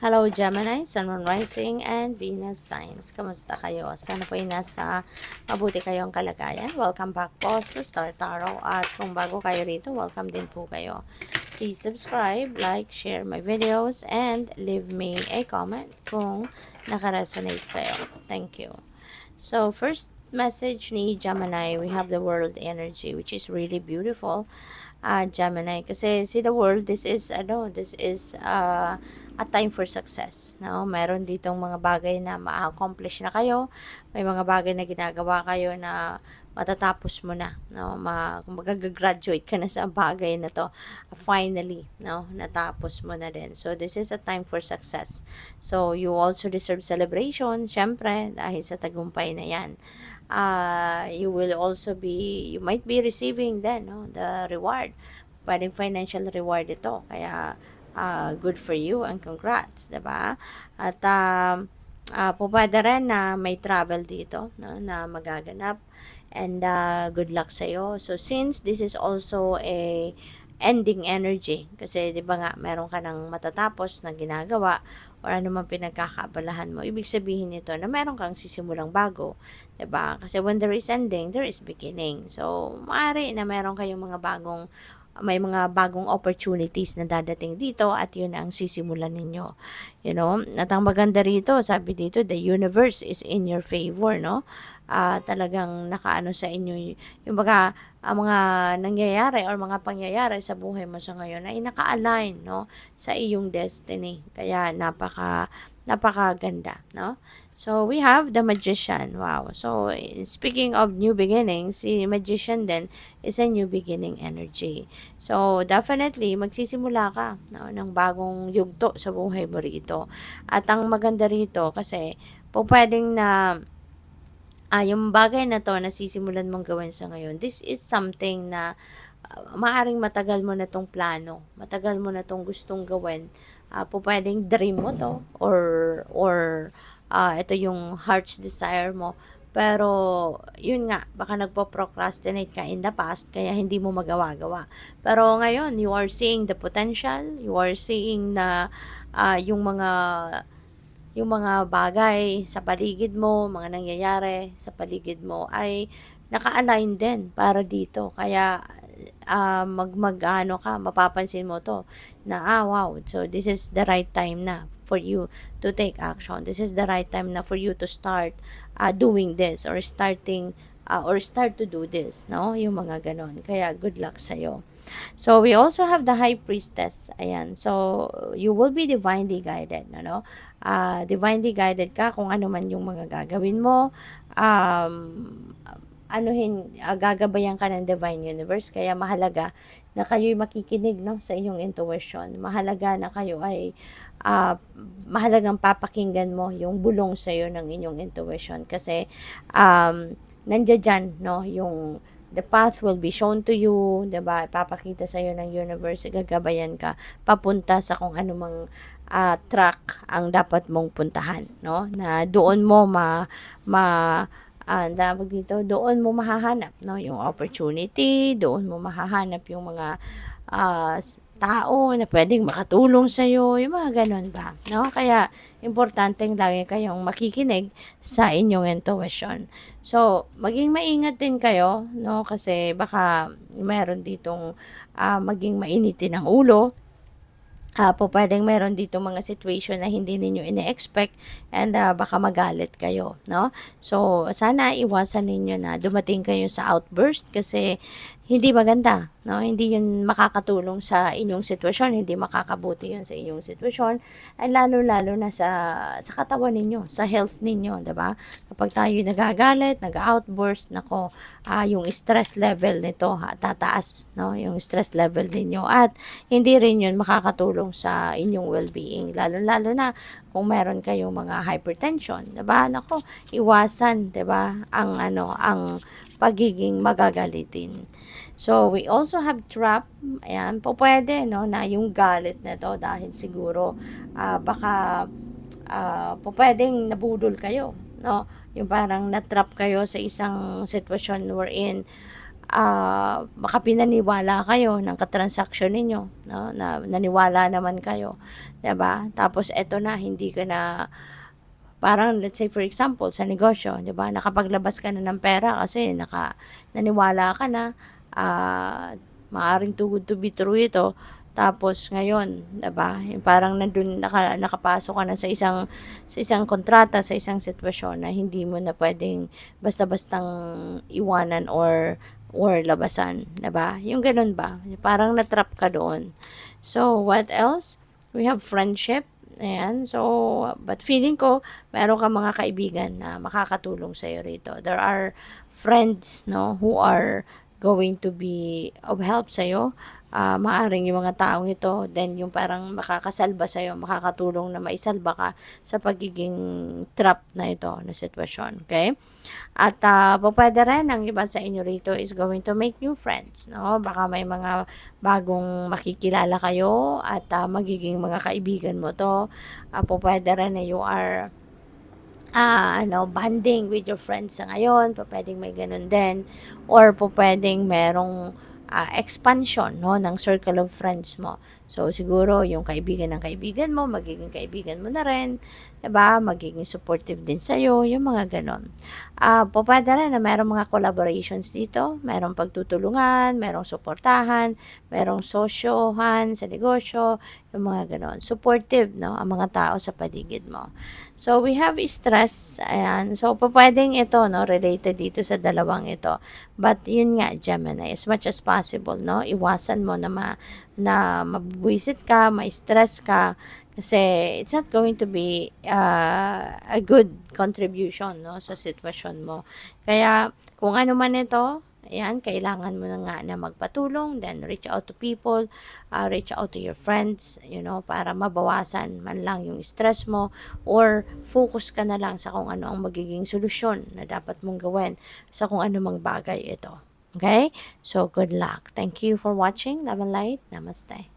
Hello Gemini, Sun, Moon Rising, and Venus Signs. Kamusta kayo? Sana po ay nasa mabuti kayong kalagayan. Welcome back po sa Star Tarot. At kung bago kayo rito, welcome din po kayo. Please subscribe, like, share my videos, and leave me a comment kung nakaresonate kayo. Thank you. So, first message ni Gemini, we have the world energy, which is really beautiful. Gemini, kasi see the world, this is a time for success, no? Meron ditong mga bagay na ma-accomplish na kayo, may mga bagay na ginagawa kayo na matatapos mo na, no? Mag-graduate ka na sa bagay na to, finally, no? Natapos mo na din. So this is a time for success. So you also deserve celebration, syempre, dahil sa tagumpay na yan. You might be receiving then, no, the reward. Pwedeng financial reward ito. Kaya, good for you and congrats, diba? At, pwede rin na may travel dito, no, na magaganap. And, good luck sa'yo. So, since this is also a ending energy, kasi di ba nga, meron ka ng matatapos na ginagawa, or ano man pinagkakaabalahan mo, ibig sabihin nito na meron kang sisimulang bago, 'di ba? Kasi when there is ending, there is beginning. So, maaari na meron kayong may mga bagong opportunities na dadating dito at yun ang sisimulan ninyo. You know? At ang maganda rito, sabi dito, the universe is in your favor, no? Talagang nakaano sa inyo yung mga nangyayari or mga pangyayari sa buhay mo sa ngayon ay naka-align, no, sa iyong destiny. Kaya napakaganda, no? So, we have the Magician. Wow. So, speaking of new beginnings, si Magician din is a new beginning energy. So, definitely, magsisimula ka, no, ng bagong yugto sa buhay mo rito. At ang maganda rito, kasi pwedeng na yung bagay na to na sisimulan mong gawin sa ngayon, this is something na maaring matagal mo na tong plano, matagal mo na tong gustong gawin. Pwedeng dream mo to, or ito yung heart's desire mo. Pero, yun nga, baka nagpo-procrastinate ka in the past, kaya hindi mo magawa-gawa. Pero ngayon, you are seeing the potential, you are seeing na yung mga bagay sa paligid mo, mga nangyayari sa paligid mo ay naka-align din para dito. Kaya ano ka, mapapansin mo to na wow, so this is the right time na for you to take action. This is the right time na for you to start doing this or start to do this, no? Yung mga ganon. Kaya good luck sa'yo. So, we also have the High Priestess. Ayan. So, you will be divinely guided, ano? Divinely guided ka kung ano man yung mga gagawin mo. Gagabayan ka ng Divine Universe. Kaya mahalaga na kayo'y makikinig, no, sa inyong intuition. Mahalaga na kayo ay mahalagang papakinggan mo yung bulong sa'yo ng inyong intuition. Kasi nandiyan dyan, no, yung the path will be shown to you, 'di ba? Ipapakita sa iyo ng universe, gagabayan ka papunta sa kung anumang track ang dapat mong puntahan, no? Na doon mo doon mo mahahanap, no, yung opportunity, doon mo mahahanap yung mga tao na pwedeng makatulong sa iyo, yung mga ganun ba, no? Kaya importanteng lagi kayong makikinig sa inyong intuition. So, maging maingat din kayo, no, kasi baka meron ditong maging mainitin ang ulo. Pwedeng meron dito mga situation na hindi ninyo ine-expect and baka magalit kayo, no? So, sana iwasan ninyo na dumating kayo sa outburst kasi hindi maganda, no? Hindi yun makakatulong sa inyong sitwasyon, hindi makakabuti yun sa inyong sitwasyon, at lalo-lalo na sa katawan ninyo, sa health ninyo, 'di ba? Kapag tayo nagagalit, nag-outburst, nako, yung stress level nito tataas, no? Yung stress level ninyo at hindi rin yun makakatulong sa inyong well-being, lalo-lalo na kung meron kayong mga hypertension, 'di ba? Nako, iwasan, 'di ba? Ang pagiging magagalitin. So, we also have trap. Ayan, pwede, no, na yung galit na to dahil siguro baka pwedeng nabudol kayo, no? Yung parang natrap kayo sa isang sitwasyon wherein baka pinaniwala kayo ng katransaksyon ninyo, no? Na naniwala naman kayo, 'di ba? Tapos eto na, hindi ka na parang let's say for example sa negosyo, 'di ba? Nakapaglabas ka na ng pera kasi naniwala ka na, maaring too good to be true ito. Tapos ngayon, 'di ba? Yung parang nandun nakapasok ka na sa isang kontrata, sa isang sitwasyon na hindi mo na pwedeng basta-bastang iwanan or labasan, 'di ba? Yung gano'n ba? Parang na-trap ka doon. So, what else? We have friendship. Ayan. So, but feeling ko, meron kang mga kaibigan na makakatulong sa'yo rito. There are friends, no, who are going to be of help sa'yo. Maaring yung mga taong ito, then yung parang makakasalba sa'yo, makakatulong na maisalba ka sa pagiging trap na ito, na sitwasyon. Okay? At pwede rin ang iba sa inyo rito is going to make new friends, no? Baka may mga bagong makikilala kayo at magiging mga kaibigan mo to. Pwede rin na you are bonding with your friends sa ngayon, pwedeng may ganun din, or pwedeng merong expansion, no, ng circle of friends mo. So, siguro, yung kaibigan ng kaibigan mo, magiging kaibigan mo na rin, diba? Magiging supportive din sa'yo, yung mga ganon. Pwede rin na merong mga collaborations dito, merong pagtutulungan, merong suportahan, merong sosyohan sa negosyo, yung mga ganon. Supportive, no, ang mga tao sa paligid mo. So, we have stress, ayan. So, pwedeng ito, no, related dito sa dalawang ito. But, yun nga, Gemini, as much as possible, no, iwasan mo na mabubwisit ka, ma-stress ka, kasi it's not going to be a good contribution, no, sa sitwasyon mo. Kaya, kung ano man ito, ayan, kailangan mo na nga na magpatulong, then reach out to people, reach out to your friends, para mabawasan man lang yung stress mo, or focus ka na lang sa kung ano ang magiging solusyon na dapat mong gawin sa kung ano mang bagay ito. Okay? So, good luck. Thank you for watching. Love and light. Namaste.